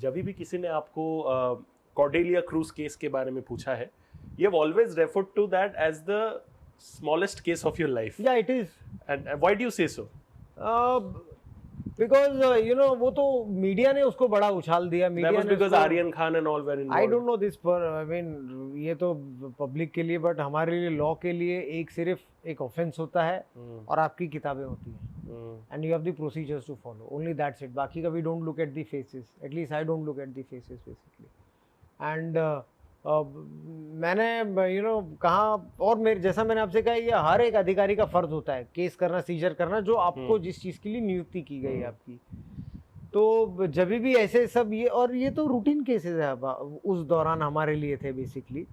जब भी किसी ने आपको कॉर्डेलिया क्रूज केस के बारे में पूछा है, you have always referred to that as the smallest case of your life. Yeah, it is. And why do you say so? Because वो तो मीडिया ने उसको बड़ा उछाल दिया. That was because Aryan Khan and all were involved. I don't know this, पर I mean ये तो पब्लिक के लिए, बट हमारे लिए लॉ के लिए एक सिर्फ एक ऑफेंस होता है और आपकी किताबें होती हैं, and you have the procedures to follow, only that's it. बाकी का we don't look at the faces, at least I don't look at the faces basically. And मैंने कहा, और मेरे जैसा मैंने आपसे कहा, ये हर एक अधिकारी का फर्ज होता है केस करना, सीजर करना, जो आपको जिस चीज़ के लिए नियुक्ति की गई है आपकी. तो जब भी ऐसे सब ये तो रूटीन केसेस है उस दौरान हमारे लिए थे basically.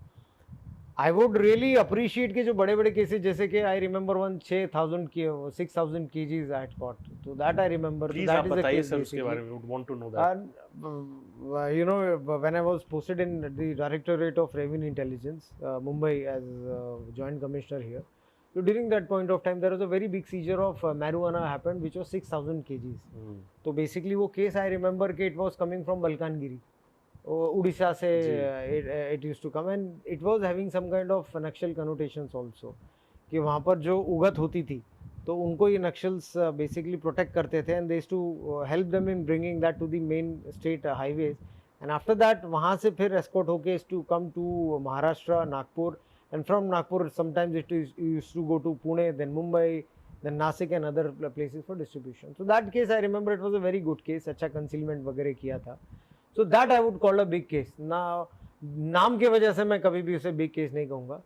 I would really appreciate के जो बड़े बड़े केसेस, जैसे कि I remember one 6,000 kgs at caught, तो दैट आई रिमेंबर. प्लीज आप बताइए सर उसके बारे में, would want to know that. When I was posted in the Directorate of Revenue Intelligence, Mumbai, as Joint Commissioner here, so during that point of time there was a very big seizure of marijuana happened, which was 6,000 kgs. So basically वो case I remember कि it was coming from Balkangiri, Odisha से it used to come, and it was having some kind of Nakshal connotations also, कि वहाँ पर जो उगत होती थी तो उनको ये नक्सल्स बेसिकली प्रोटेक्ट करते थे, and they used to help them in bringing that to the main state highways. And after that वहाँ से फिर एस्कॉर्ट होके to come to Maharashtra, Nagpur, and from Nagpur sometimes it used to go to Pune, then Mumbai, then Nashik and other places for distribution. So that case I remember it was a very good case, अच्छा concealment वगैरह किया था. So that I would call a big case. नाम की वजह से मैं कभी भी उसे बिग केस नहीं कहूँगा.